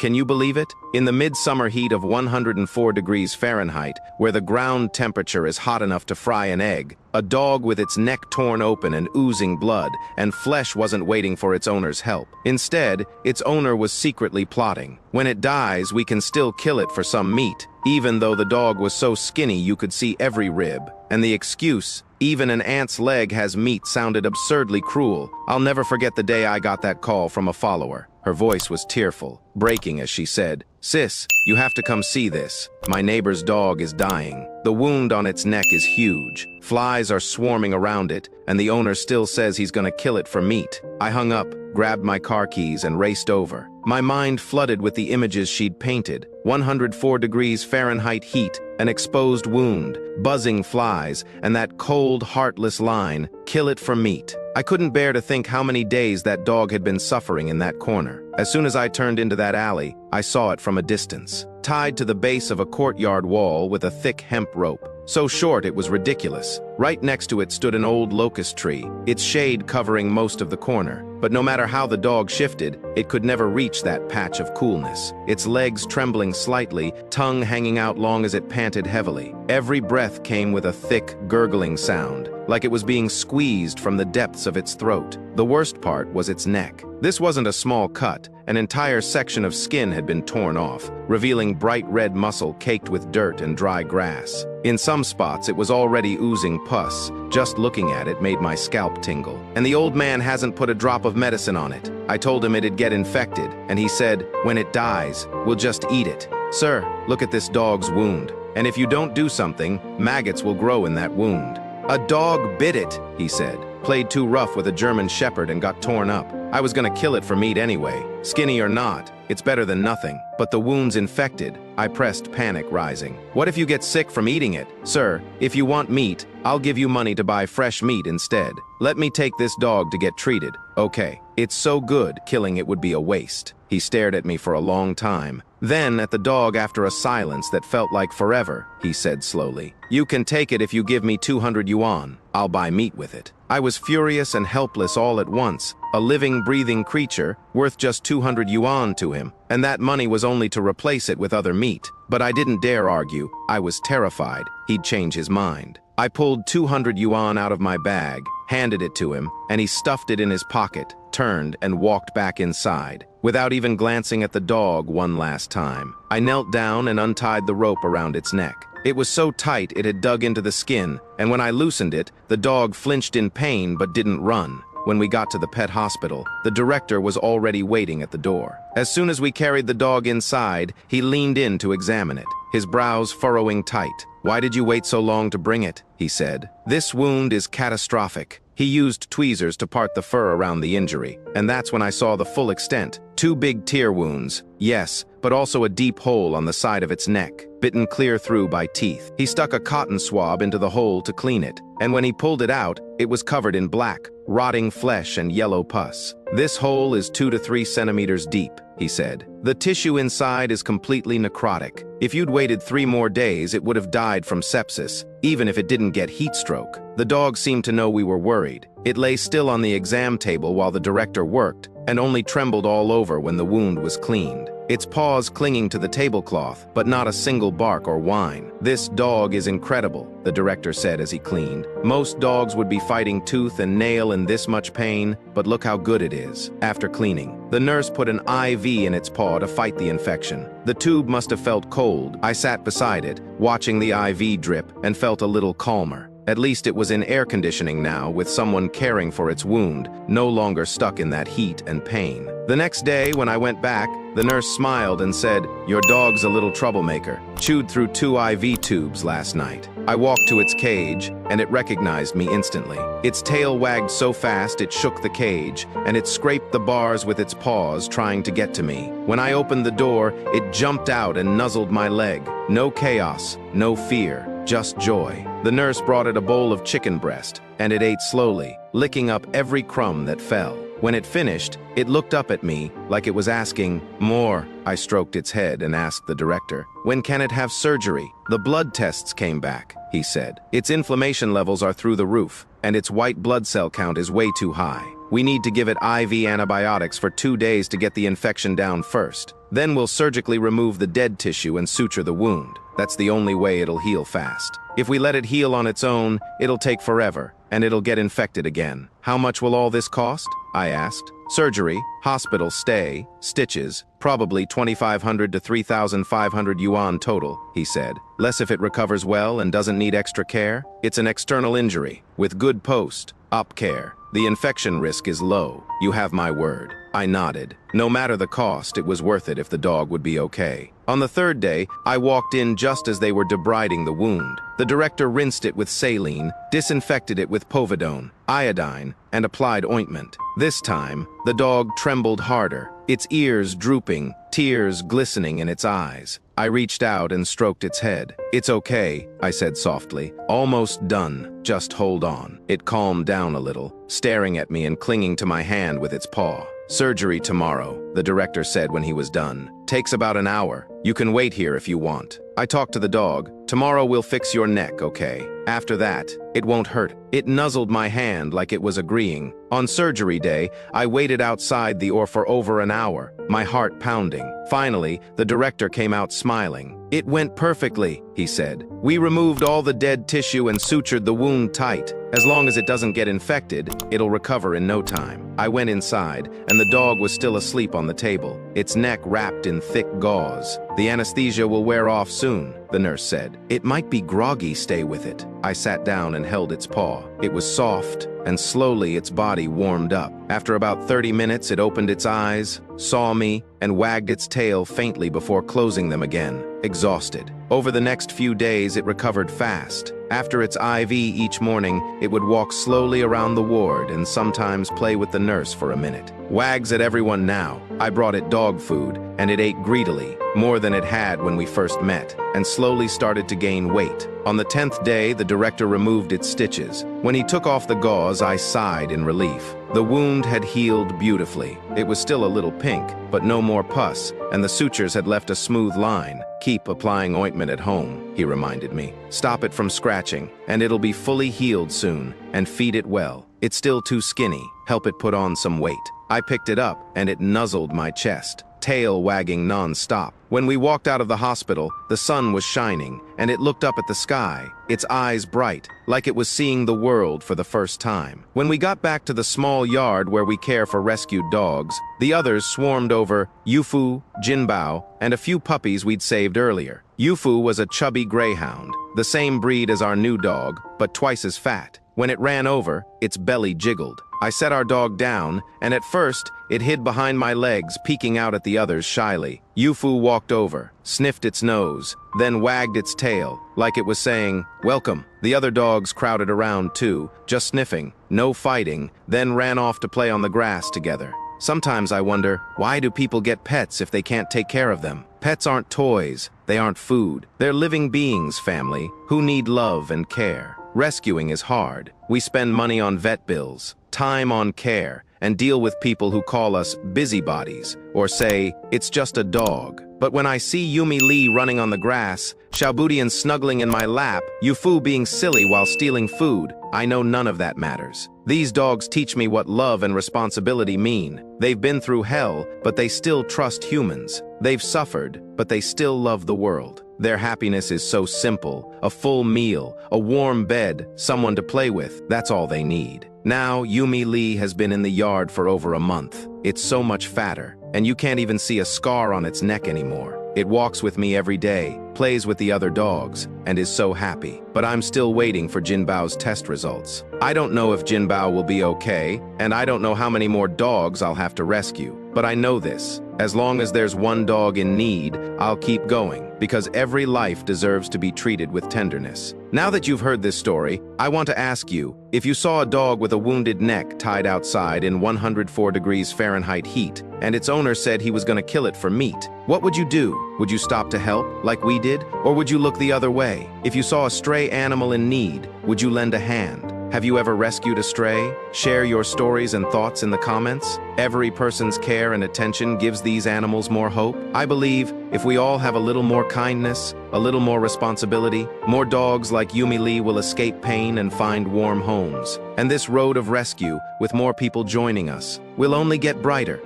Can you believe it? In the midsummer heat of 104 degrees Fahrenheit, where the ground temperature is hot enough to fry an egg, a dog with its neck torn open and oozing blood and flesh wasn't waiting for its owner's help. Instead, its owner was secretly plotting. When it dies, we can still kill it for some meat, even though the dog was so skinny you could see every rib. And the excuse, "Even an ant's leg has meat," sounded absurdly cruel. I'll never forget the day I got that call from a follower. Her voice was tearful, breaking as she said, "Sis, you have to come see this. My neighbor's dog is dying. The wound on its neck is huge. Flies are swarming around it, and the owner still says he's gonna kill it for meat." I hung up, grabbed my car keys, and raced over. My mind flooded with the images she'd painted. 104 degrees Fahrenheit heat, an exposed wound, buzzing flies, and that cold, heartless line, "Kill it for meat." I couldn't bear to think how many days that dog had been suffering in that corner. As soon as I turned into that alley, I saw it from a distance, tied to the base of a courtyard wall with a thick hemp rope. So short it was ridiculous. Right next to it stood an old locust tree, its shade covering most of the corner. But no matter how the dog shifted, it could never reach that patch of coolness. Its legs trembling slightly, tongue hanging out long as it panted heavily. Every breath came with a thick, gurgling sound, like it was being squeezed from the depths of its throat. The worst part was its neck. This wasn't a small cut. An entire section of skin had been torn off, revealing bright red muscle caked with dirt and dry grass. In some spots, it was already oozing pus. Just looking at it made my scalp tingle. And the old man hasn't put a drop of medicine on it. I told him it'd get infected, and he said, "When it dies, we'll just eat it." Sir, look at this dog's wound. And if you don't do something, maggots will grow in that wound. "A dog bit it," he said. "Played too rough with a German shepherd and got torn up. I was gonna kill it for meat anyway. Skinny or not, it's better than nothing. But the wound's infected." I pressed, panic rising. "What if you get sick from eating it? Sir, if you want meat, I'll give you money to buy fresh meat instead. Let me take this dog to get treated." "Okay, it's so good, killing it would be a waste." He stared at me for a long time. Then, at the dog after a silence that felt like forever, he said slowly, "You can take it if you give me 200 yuan. I'll buy meat with it." I was furious and helpless all at once. A living, breathing creature, worth just 200 yuan to him, and that money was only to replace it with other meat. But I didn't dare argue. I was terrified he'd change his mind. I pulled 200 yuan out of my bag, handed it to him, and he stuffed it in his pocket, turned, and walked back inside, without even glancing at the dog one last time. I knelt down and untied the rope around its neck. It was so tight it had dug into the skin, and when I loosened it, the dog flinched in pain but didn't run. When we got to the pet hospital, the director was already waiting at the door. As soon as we carried the dog inside, he leaned in to examine it, his brows furrowing tight. "Why did you wait so long to bring it?" he said. "This wound is catastrophic." He used tweezers to part the fur around the injury, and that's when I saw the full extent. 2 big tear wounds, yes, but also a deep hole on the side of its neck, bitten clear through by teeth. He stuck a cotton swab into the hole to clean it, and when he pulled it out, it was covered in black, rotting flesh and yellow pus. "This hole is 2 to 3 centimeters deep," he said. "The tissue inside is completely necrotic. If you'd waited 3 more days, it would have died from sepsis, even if it didn't get heat stroke." The dog seemed to know we were worried. It lay still on the exam table while the director worked, and only trembled all over when the wound was cleaned. Its paws clinging to the tablecloth, but not a single bark or whine. "This dog is incredible," the director said as he cleaned. "Most dogs would be fighting tooth and nail in this much pain, but look how good it is." After cleaning, the nurse put an IV in its paw to fight the infection. The tube must have felt cold. I sat beside it, watching the IV drip, and felt a little calmer. At least it was in air conditioning now, with someone caring for its wound, no longer stuck in that heat and pain. The next day, when I went back, the nurse smiled and said, "Your dog's a little troublemaker. Chewed through 2 IV tubes last night." I walked to its cage, and it recognized me instantly. Its tail wagged so fast it shook the cage, and it scraped the bars with its paws, trying to get to me. When I opened the door, it jumped out and nuzzled my leg. No chaos, no fear, just joy. The nurse brought it a bowl of chicken breast, and it ate slowly, licking up every crumb that fell. When it finished, it looked up at me like it was asking, "More." I stroked its head and asked the director, "When can it have surgery?" "The blood tests came back," he said. "Its inflammation levels are through the roof, and its white blood cell count is way too high. We need to give it IV antibiotics for 2 days to get the infection down first. Then we'll surgically remove the dead tissue and suture the wound. That's the only way it'll heal fast. If we let it heal on its own, it'll take forever, and it'll get infected again. How much will all this cost? I asked. Surgery, hospital stay, stitches, probably 2,500 to 3,500 yuan total, he said. Less if it recovers well and doesn't need extra care. It's an external injury, with good post-op care. The infection risk is low. You have my word. I nodded. No matter the cost, it was worth it if the dog would be okay. On the 3rd day, I walked in just as they were debriding the wound. The director rinsed it with saline, disinfected it with povidone, iodine, and applied ointment. This time, the dog trembled harder, its ears drooping, tears glistening in its eyes. I reached out and stroked its head. "It's okay," I said softly. "Almost done. Just hold on." It calmed down a little, staring at me and clinging to my hand with its paw. "Surgery tomorrow," the director said when he was done. "Takes about an hour. You can wait here if you want." I talked to the dog. "Tomorrow we'll fix your neck, okay? After that, it won't hurt." It nuzzled my hand like it was agreeing. On surgery day, I waited outside the OR for over an hour, my heart pounding. Finally, the director came out smiling. "It went perfectly," he said. "We removed all the dead tissue and sutured the wound tight. As long as it doesn't get infected, it'll recover in no time." I went inside, and the dog was still asleep on the table, its neck wrapped in thick gauze. "The anesthesia will wear off soon," the nurse said. "It might be groggy, stay with it." I sat down and held its paw. It was soft, and slowly its body warmed up. After about 30 minutes, it opened its eyes, saw me, and wagged its tail faintly before closing them again, exhausted. Over the next few days, it recovered fast. After its IV each morning, it would walk slowly around the ward and sometimes play with the nurse for a minute. Wags at everyone now. I brought it dog food, and it ate greedily, more than it had when we first met, and slowly started to gain weight. On the 10th day, the director removed its stitches. When he took off the gauze, I sighed in relief. The wound had healed beautifully. It was still a little pink, but no more pus, and the sutures had left a smooth line. "Keep applying ointment at home," he reminded me. "Stop it from scratching, and it'll be fully healed soon, and feed it well. It's still too skinny. Help it put on some weight." I picked it up, and it nuzzled my chest, tail wagging non-stop. When we walked out of the hospital, the sun was shining, and it looked up at the sky, its eyes bright, like it was seeing the world for the first time. When we got back to the small yard where we care for rescued dogs, the others swarmed over Yufu, Jinbao, and a few puppies we'd saved earlier. Yufu was a chubby greyhound, the same breed as our new dog, but twice as fat. When it ran over, its belly jiggled. I set our dog down, and at first, it hid behind my legs, peeking out at the others shyly. Yufu walked over, sniffed its nose, then wagged its tail, like it was saying, "Welcome." The other dogs crowded around too, just sniffing, no fighting, then ran off to play on the grass together. Sometimes I wonder, why do people get pets if they can't take care of them? Pets aren't toys, they aren't food. They're living beings, family, who need love and care. Rescuing is hard. We spend money on vet bills, time on care, and deal with people who call us busybodies or say, "It's just a dog." But when I see Yumi Lee running on the grass, Xiaobudian snuggling in my lap, Yufu being silly while stealing food, I know none of that matters. These dogs teach me what love and responsibility mean. They've been through hell, but they still trust humans. They've suffered, but they still love the world. Their happiness is so simple: a full meal, a warm bed, someone to play with. That's all they need. Now, Yumi Lee has been in the yard for over a month. It's so much fatter, and you can't even see a scar on its neck anymore. It walks with me every day, plays with the other dogs, and is so happy. But I'm still waiting for Jinbao's test results. I don't know if Jinbao will be okay, and I don't know how many more dogs I'll have to rescue. But I know this: as long as there's one dog in need, I'll keep going, because every life deserves to be treated with tenderness. Now that you've heard this story, I want to ask you, if you saw a dog with a wounded neck tied outside in 104 degrees Fahrenheit heat, and its owner said he was going to kill it for meat, what would you do? Would you stop to help, like we did? Or would you look the other way? If you saw a stray animal in need, would you lend a hand? Have you ever rescued a stray? Share your stories and thoughts in the comments. Every person's care and attention gives these animals more hope. I believe if we all have a little more kindness, a little more responsibility, more dogs like Yumi Lee will escape pain and find warm homes. And this road of rescue, with more people joining us, will only get brighter.